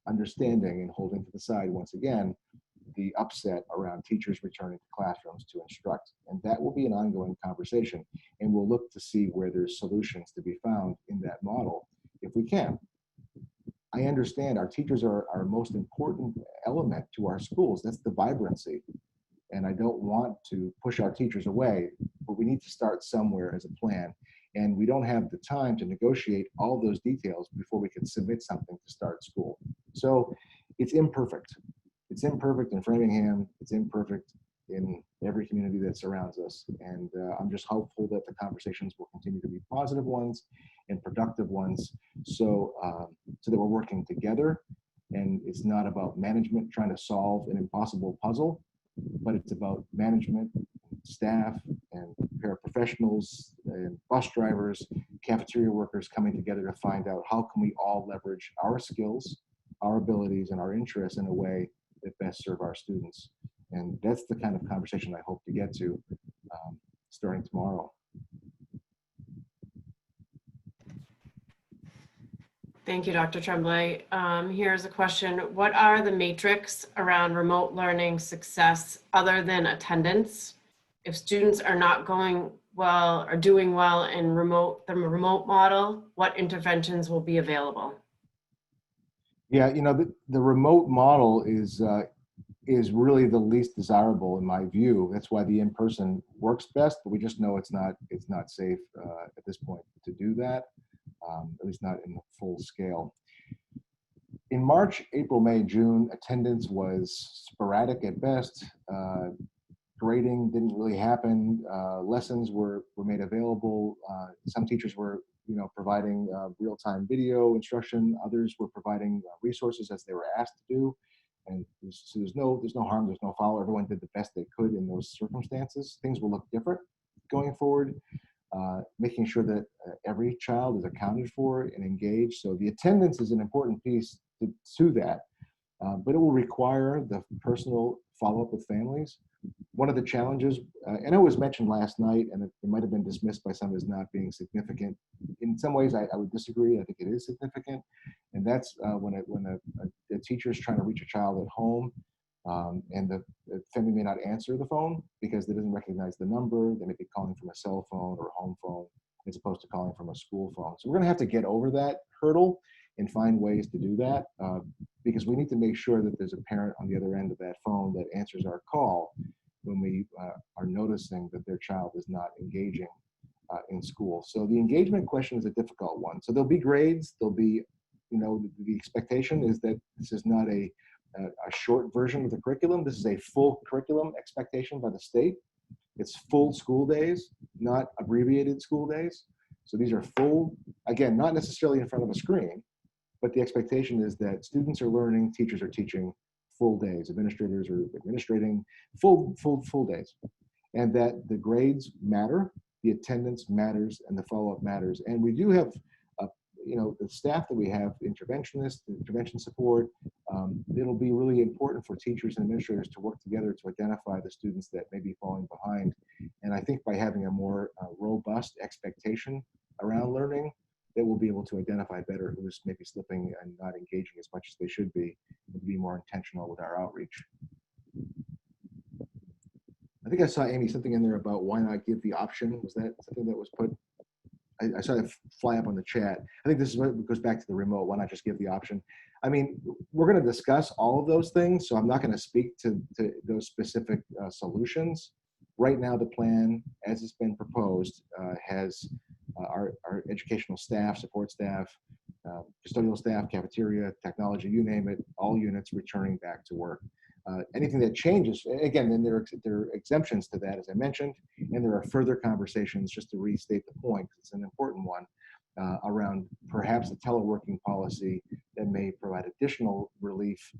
understanding and holding to the side once again the upset around teachers returning to classrooms to instruct. And that will be an ongoing conversation. And we'll look to see where there's solutions to be found in that model if we can. I understand our teachers are our most important element to our schools. That's the vibrancy. And I don't want to push our teachers away, but we need to start somewhere as a plan. And we don't have the time to negotiate all those details before we can submit something to start school. So it's imperfect. It's imperfect in Framingham. It's imperfect in every community that surrounds us. And I'm just hopeful that the conversations will continue to be positive ones and productive ones, so that we're working together. And it's not about management trying to solve an impossible puzzle, but it's about management, staff, and paraprofessionals, and bus drivers, cafeteria workers coming together to find out how can we all leverage our skills, our abilities, and our interests in a way that best serve our students. And that's the kind of conversation I hope to get to starting tomorrow. Thank you, Dr. Tremblay. Here's a question. What are the metrics around remote learning success other than attendance? If students are not going well or doing well in the remote model, what interventions will be available? Yeah, you know, the remote model is really the least desirable in my view. That's why the in-person works best, but we just know it's not safe at this point to do that, at least not in the full scale. In March, April, May, June, attendance was sporadic at best. Grading didn't really happen. Lessons were made available. Some teachers were providing real-time video instruction. Others were providing resources as they were asked to do. And so there's no harm, there's no foul. Everyone did the best they could in those circumstances. Things will look different going forward, making sure that every child is accounted for and engaged. So the attendance is an important piece to that, but it will require the personal follow-up with families. One of the challenges, and it was mentioned last night, and it might have been dismissed by some as not being significant. In some ways, I would disagree. I think it is significant, and that's when a teacher is trying to reach a child at home, and the family may not answer the phone because they doesn't recognize the number. They may be calling from a cell phone or a home phone as opposed to calling from a school phone. So we're going to have to get over that hurdle and find ways to do that, because we need to make sure that there's a parent on the other end of that phone that answers our call when we are noticing that their child is not engaging in school. So the engagement question is a difficult one. So there'll be grades, there'll be, the expectation is that this is not a short version of the curriculum. This is a full curriculum expectation by the state. It's full school days, not abbreviated school days. So these are full, again, not necessarily in front of a screen, but the expectation is that students are learning, teachers are teaching full days, administrators are administrating full days, and that the grades matter, the attendance matters, and the follow-up matters. And we do have, the staff that we have, interventionists, intervention support. It'll be really important for teachers and administrators to work together to identify the students that may be falling behind. And I think by having a more robust expectation around learning, that we'll be able to identify better who's maybe slipping and not engaging as much as they should be, and be more intentional with our outreach. I think I saw, Amy, something in there about why not give the option. Was that something that was put? I saw it fly up on the chat. I think this is what goes back to the remote. Why not just give the option? I mean, we're going to discuss all of those things, so I'm not going to speak to those specific solutions. Right now, the plan, as it's been proposed, has our educational staff, support staff, custodial staff, cafeteria, technology, you name it, all units returning back to work. Anything that changes, again, then there are exemptions to that, as I mentioned, and there are further conversations, just to restate the point, it's an important one, around perhaps a teleworking policy that may provide additional relief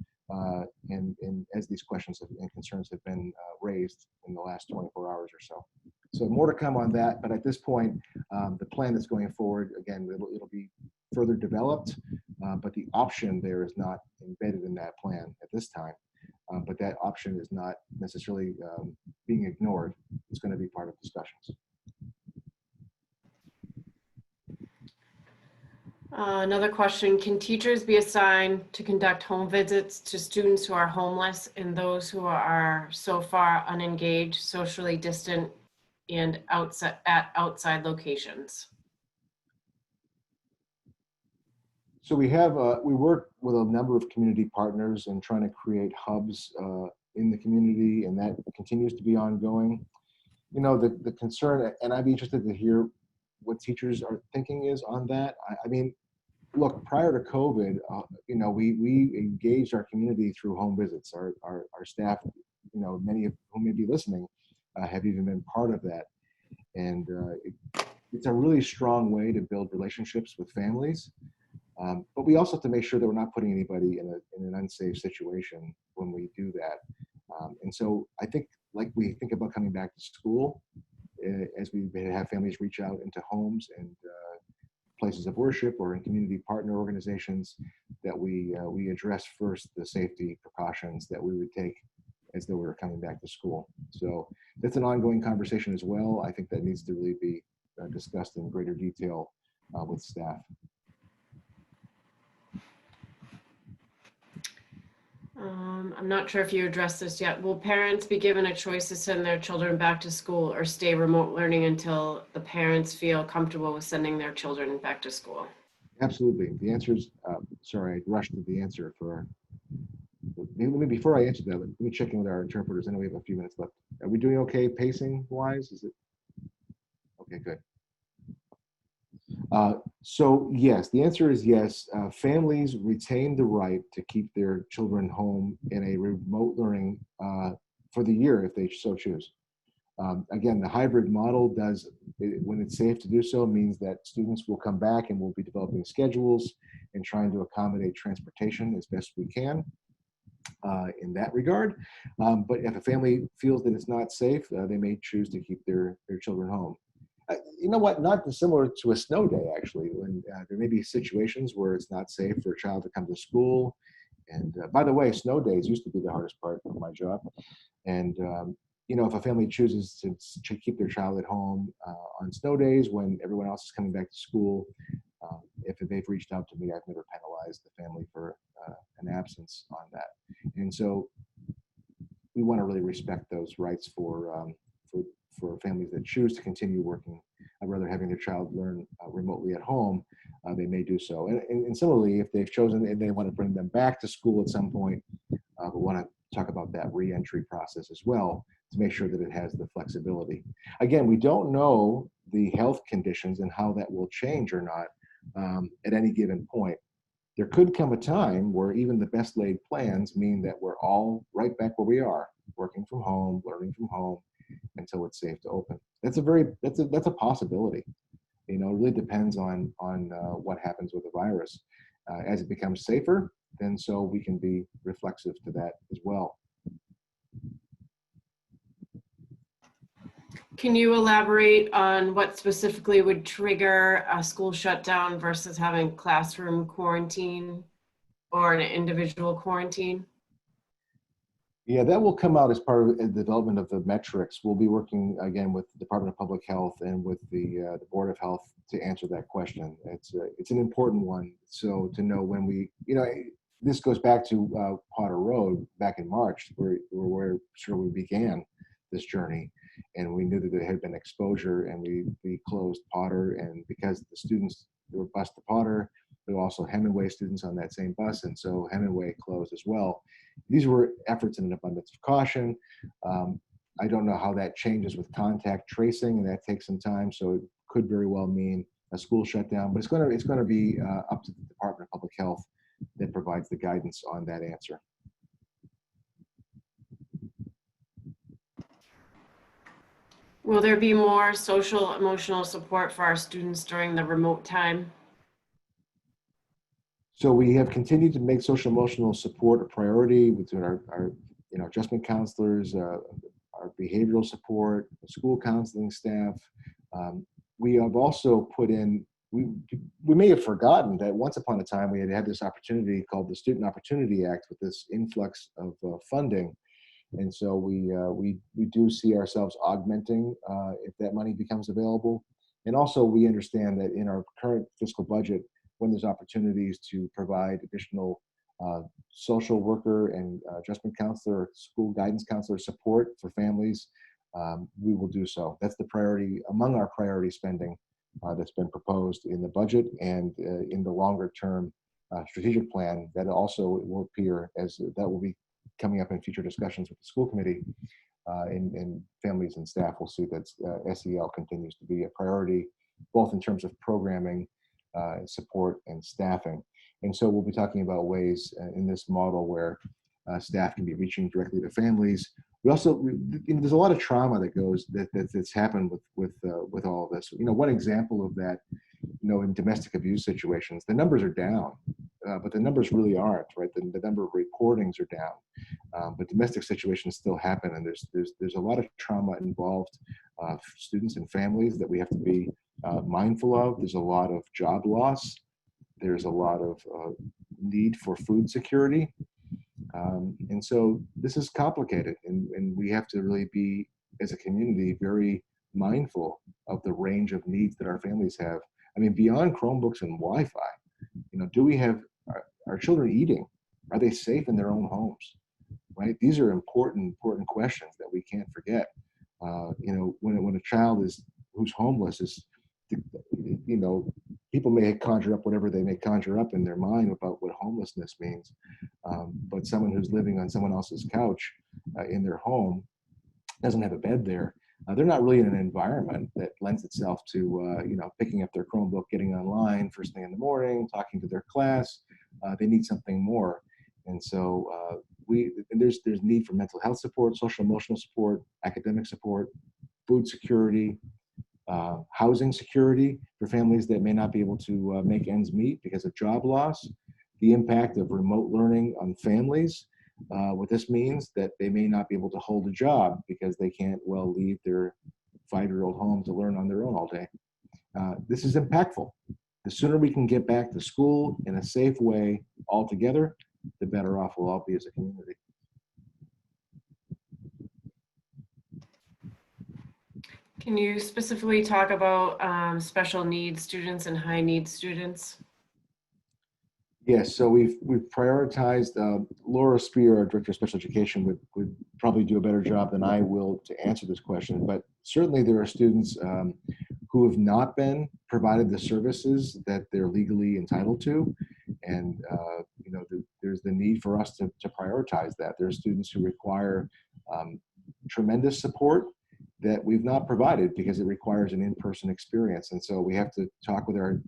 as these questions and concerns have been raised in the last 24 hours or so. So more to come on that, but at this point, the plan that's going forward, again, it'll be further developed, but the option there is not embedded in that plan at this time. But that option is not necessarily being ignored. It's going to be part of discussions. Another question, can teachers be assigned to conduct home visits to students who are homeless and those who are so far unengaged, socially distant, and outside locations? So we work with a number of community partners and trying to create hubs in the community, and that continues to be ongoing. You know, the concern, and I'd be interested to hear what teachers are thinking is on that. I mean, look, prior to COVID, you know, we engaged our community through home visits. Our staff, you know, many of whom may be listening, have even been part of that. And it's a really strong way to build relationships with families. But we also have to make sure that we're not putting anybody in an unsafe situation when we do that. And so I think, like we think about coming back to school, as we have families reach out into homes and places of worship or in community partner organizations, that we address first the safety precautions that we would take as though we were coming back to school. So that's an ongoing conversation as well. I think that needs to really be discussed in greater detail with staff. I'm not sure if you addressed this yet. Will parents be given a choice to send their children back to school or stay remote learning until the parents feel comfortable with sending their children back to school? Absolutely. The answer is, sorry, I rushed to the answer before I answer that, let me check in with our interpreters. I know we have a few minutes left. Are we doing okay pacing wise? Is it? Okay, good. So yes, the answer is yes. Families retain the right to keep their children home in a remote learning for the year if they so choose. Again, the hybrid model does, when it's safe to do so, means that students will come back and we'll be developing schedules and trying to accommodate transportation as best we can in that regard. But if a family feels that it's not safe, they may choose to keep their children home. You know what, not dissimilar to a snow day, actually, when there may be situations where it's not safe for a child to come to school. And by the way, snow days used to be the hardest part of my job. And, you know, if a family chooses to keep their child at home on snow days when everyone else is coming back to school, if they've reached out to me, I've never penalized the family for an absence on that. And so we want to really respect those rights for families that choose to continue working, rather having their child learn remotely at home, they may do so. And similarly, if they've chosen and they want to bring them back to school at some point, we want to talk about that re-entry process as well to make sure that it has the flexibility. Again, we don't know the health conditions and how that will change or not at any given point. There could come a time where even the best laid plans mean that we're all right back where we are, working from home, learning from home, until it's safe to open. That's a possibility. You know, it really depends on what happens with the virus. As it becomes safer, then so we can be reflexive to that as well. Can you elaborate on what specifically would trigger a school shutdown versus having classroom quarantine or an individual quarantine? Yeah, that will come out as part of the development of the metrics. We'll be working again with the Department of Public Health and with the Board of Health to answer that question. It's an important one. So to know when we, you know, this goes back to Potter Road back in March, where sure we began this journey, and we knew that there had been exposure, and we closed Potter, and because the students were bused to Potter, there were also Hemingway students on that same bus, and so Hemingway closed as well. These were efforts in an abundance of caution. I don't know how that changes with contact tracing, and that takes some time, so it could very well mean a school shutdown, but it's going to be up to the Department of Public Health that provides the guidance on that answer. Will there be more social emotional support for our students during the remote time? So we have continued to make social emotional support a priority between our adjustment counselors, our behavioral support, school counseling staff. We have also put in, we may have forgotten that once upon a time we had this opportunity called the Student Opportunity Act with this influx of funding. And so we do see ourselves augmenting if that money becomes available. And also we understand that in our current fiscal budget, when there's opportunities to provide additional social worker and adjustment counselor, school guidance counselor support for families, we will do so. That's the priority among our priority spending that's been proposed in the budget and in the longer term strategic plan that also will appear as that will be coming up in future discussions with the school committee. And families and staff will see that SEL continues to be a priority, both in terms of programming, support, and staffing. And so we'll be talking about ways in this model where staff can be reaching directly to families. We also, there's a lot of trauma that goes that's happened with all of this. One example of that, in domestic abuse situations, the numbers are down, but the numbers really aren't, right? The number of reportings are down, but domestic situations still happen, and there's a lot of trauma involved, students and families that we have to be mindful of. There's a lot of job loss. There's a lot of need for food security. And so this is complicated, and we have to really be, as a community, very mindful of the range of needs that our families have. I mean, beyond Chromebooks and Wi-Fi, do we have our children eating? Are they safe in their own homes? Right? These are important questions that we can't forget. When a child who's homeless is, people may conjure up whatever they may conjure up in their mind about what homelessness means. But someone who's living on someone else's couch in their home, doesn't have a bed there, they're not really in an environment that lends itself to, picking up their Chromebook, getting online first thing in the morning, talking to their class. They need something more. And so there's need for mental health support, social emotional support, academic support, food security, housing security for families that may not be able to make ends meet because of job loss, the impact of remote learning on families. What this means that they may not be able to hold a job because they can't leave their 5-year-old home to learn on their own all day. This is impactful. The sooner we can get back to school in a safe way all together, the better off we'll all be as a community. Can you specifically talk about special needs students and high needs students? Yes, so we've prioritized. Laura Spear, our Director of Special Education, would probably do a better job than I will to answer this question. But certainly there are students who have not been provided the services that they're legally entitled to, and there's the need for us to prioritize that. There are students who require tremendous support that we've not provided because it requires an in-person experience, and so we have to talk with our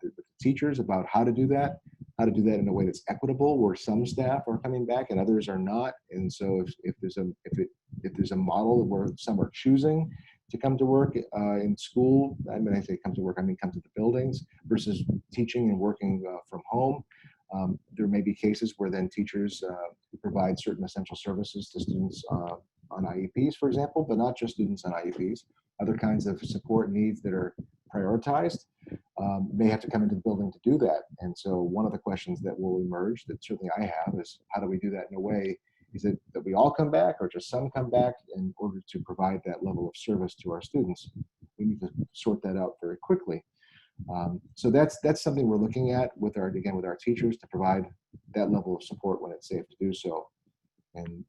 the teachers about how to do that in a way that's equitable, where some staff are coming back and others are not. And so if there's a model where some are choosing to come to work in school, I say come to work, I mean come to the buildings, versus teaching and working from home, there may be cases where then teachers provide certain essential services to students on IEPs, for example, but not just students on IEPs. Other kinds of support needs that are prioritized may have to come into the building to do that. And so one of the questions that will emerge, that certainly I have, is how do we do that in a way, is it that we all come back or just some come back in order to provide that level of service to our students? We need to sort that out very quickly. So that's something we're looking at with our teachers to provide that level of support when it's safe to do so. And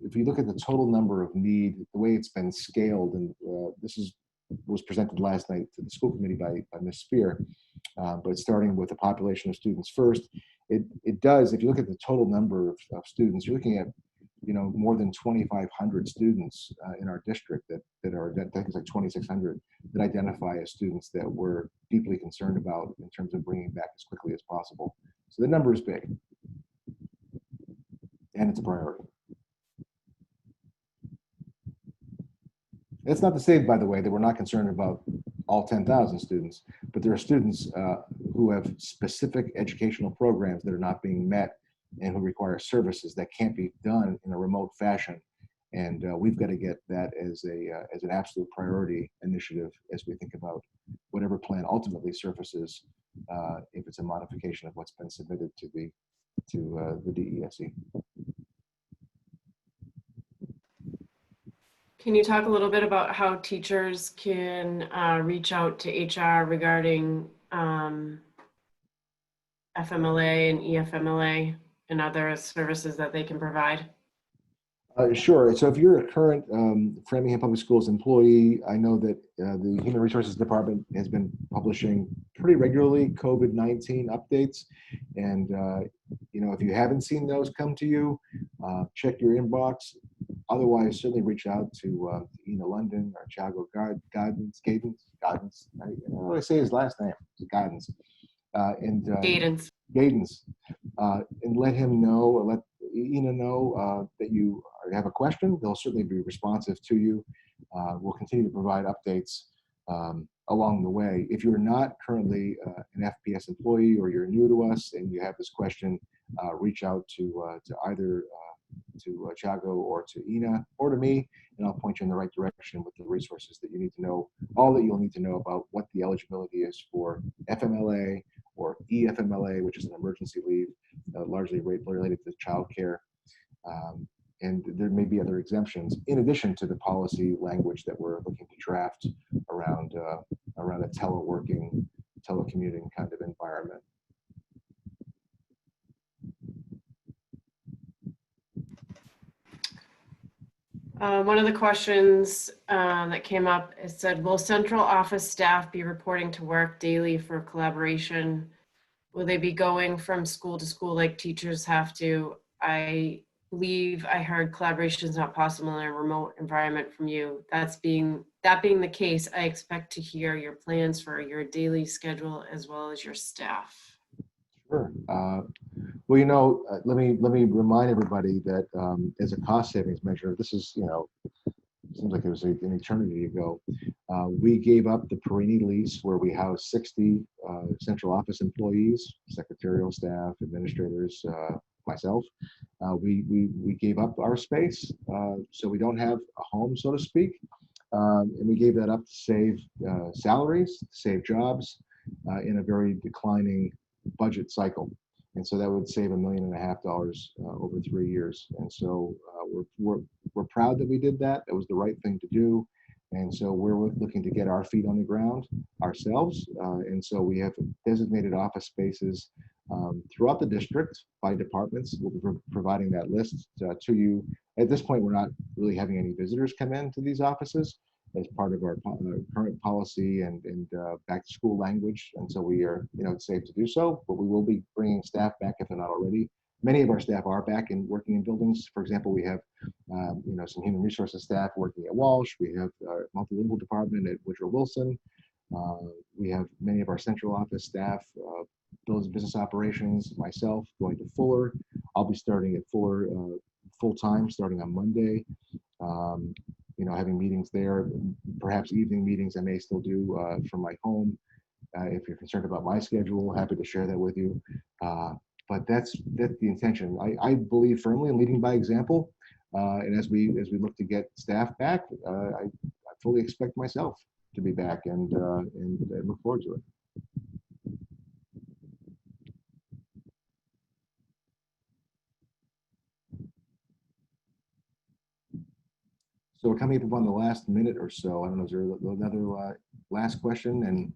if you look at the total number of need, the way it's been scaled, and was presented last night to the school committee by Ms. Spear, but starting with the population of students first, it does, if you look at the total number of students, you're looking at more than 2,500 students in our district that are, I think it's like 2,600, that identify as students that we're deeply concerned about in terms of bringing back as quickly as possible. So the number is big, and it's a priority. That's not to say, by the way, that we're not concerned about all 10,000 students, but there are students who have specific educational programs that are not being met and who require services that can't be done in a remote fashion. And we've got to get that as an absolute priority initiative as we think about whatever plan ultimately surfaces, if it's a modification of what's been submitted to the DESE. Can you talk a little bit about how teachers can reach out to HR regarding FMLA and EFMLA and other services that they can provide? Sure. So if you're a current Framingham Public Schools employee, I know that the Human Resources Department has been publishing pretty regularly COVID-19 updates. And, if you haven't seen those come to you, check your inbox. Otherwise, certainly reach out to Ina London or Thiago Gadens. What do I say his last name? Gadens. Cadence. And let him know, or let Ina know that you have a question. They'll certainly be responsive to you. We'll continue to provide updates along the way. If you're not currently an FPS employee or you're new to us and you have this question, reach out to either to Thiago or to Ina or to me, and I'll point you in the right direction with the resources that you need to know, all that you'll need to know about what the eligibility is for FMLA or EFMLA, which is an emergency leave, largely related to childcare. And there may be other exemptions in addition to the policy language that we're looking to draft around a telecommuting kind of environment. One of the questions that came up, it said, will central office staff be reporting to work daily for collaboration? Will they be going from school to school like teachers have to? I believe I heard collaboration is not possible in a remote environment from you. That being the case, I expect to hear your plans for your daily schedule as well as your staff. Sure. Well, let me remind everybody that as a cost savings measure, this is, seems like it was an eternity ago. We gave up the Perini lease where we house 60 central office employees, secretarial staff, administrators, myself. We gave up our space, so we don't have a home, so to speak. And we gave that up to save salaries, to save jobs in a very declining budget cycle. And so that would save $1.5 million over 3 years. And so we're proud that we did that. It was the right thing to do. And so we're looking to get our feet on the ground ourselves. And so we have designated office spaces throughout the district by departments. We'll be providing that list to you. At this point, we're not really having any visitors come into these offices as part of our current policy and back to school language. And so we are, it's safe to do so, but we will be bringing staff back if they're not already. Many of our staff are back and working in buildings. For example, we have, some human resources staff working at Walsh. We have our multilingual department at Woodrow Wilson. We have many of our central office staff, those business operations, myself going to Fuller. I'll be starting at Fuller full-time starting on Monday. Having meetings there, perhaps evening meetings I may still do from my home. If you're concerned about my schedule, happy to share that with you. But that's the intention. I believe firmly in leading by example. And as we look to get staff back, I fully expect myself to be back and look forward to it. So we're coming up on the last minute or so. I don't know, is there another last question? And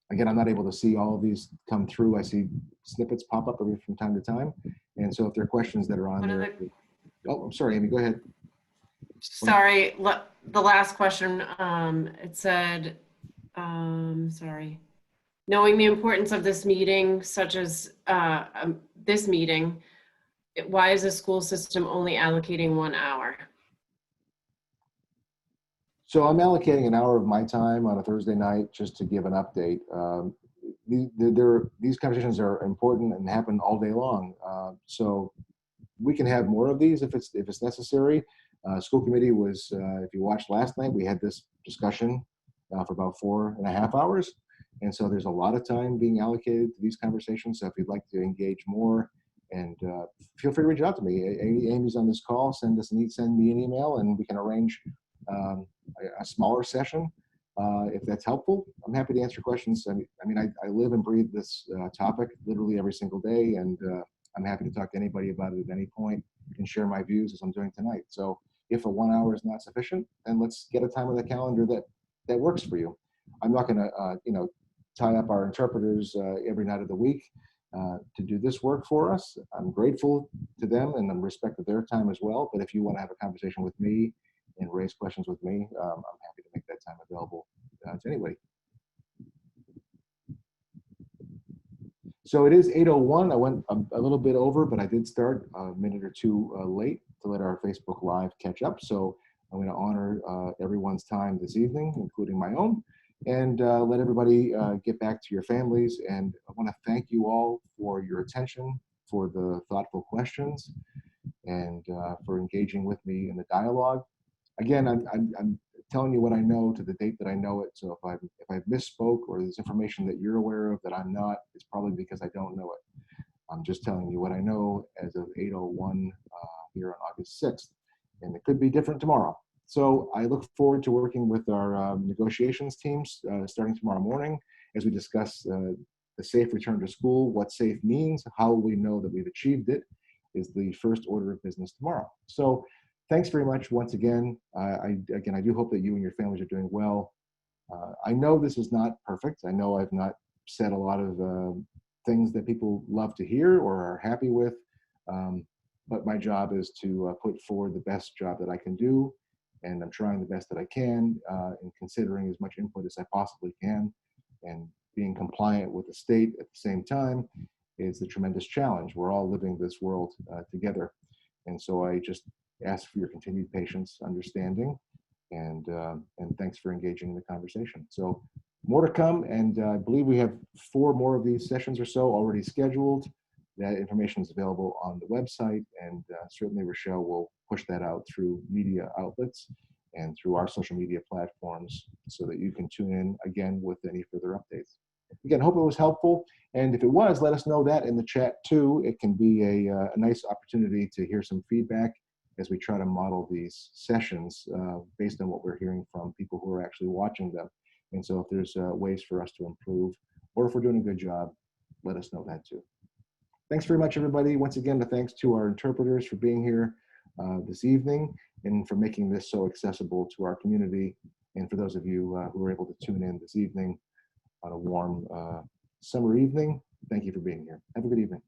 again, I'm not able to see all of these come through. I see snippets pop up from time to time. And so if there are questions that are on there. Oh, I'm sorry, Amy, go ahead. Sorry, the last question, it said, sorry. Knowing the importance of this meeting, such as this meeting, why is the school system only allocating 1 hour? So I'm allocating an hour of my time on a Thursday night just to give an update. These conversations are important and happen all day long. So we can have more of these if it's necessary. School committee was, if you watched last night, we had this discussion for about 4.5 hours. And so there's a lot of time being allocated to these conversations. So if you'd like to engage more, and feel free to reach out to me. Amy's on this call. Send me an email, and we can arrange a smaller session if that's helpful. I'm happy to answer questions. I live and breathe this topic literally every single day, and I'm happy to talk to anybody about it at any point and share my views as I'm doing tonight. So if a 1 hour is not sufficient, then let's get a time on the calendar that works for you. I'm not going to tie up our interpreters every night of the week to do this work for us. I'm grateful to them and I'm respectful of their time as well. But if you want to have a conversation with me and raise questions with me, I'm happy to make that time available to anybody. So it is 8:01. I went a little bit over, but I did start a minute or two late to let our Facebook Live catch up. So I'm going to honor everyone's time this evening, including my own, and let everybody get back to your families. And I want to thank you all for your attention, for the thoughtful questions, and for engaging with me in the dialogue. Again, I'm telling you what I know to the date that I know it. So if I've misspoke or there's information that you're aware of that I'm not, it's probably because I don't know it. I'm just telling you what I know as of 8:01 here on August 6th. And it could be different tomorrow. So I look forward to working with our negotiations teams starting tomorrow morning as we discuss the safe return to school. What safe means, how we know that we've achieved it, is the first order of business tomorrow. So thanks very much once again. I do hope that you and your families are doing well. I know this is not perfect. I know I've not said a lot of things that people love to hear or are happy with. But my job is to put forward the best job that I can do, and I'm trying the best that I can in considering as much input as I possibly can, and being compliant with the state at the same time is a tremendous challenge. We're all living this world together, and so I just ask for your continued patience, understanding, and thanks for engaging in the conversation. So more to come, and I believe we have 4 more of these sessions or so already scheduled. That information is available on the website, and certainly Rochelle will push that out through media outlets and through our social media platforms so that you can tune in again with any further updates. Again, hope it was helpful, and if it was, let us know that in the chat too. It can be a nice opportunity to hear some feedback as we try to model these sessions based on what we're hearing from people who are actually watching them. And so if there's ways for us to improve, or if we're doing a good job, let us know that too. Thanks very much, everybody. Once again, thanks to our interpreters for being here this evening and for making this so accessible to our community. And for those of you who were able to tune in this evening on a warm summer evening, thank you for being here. Have a good evening.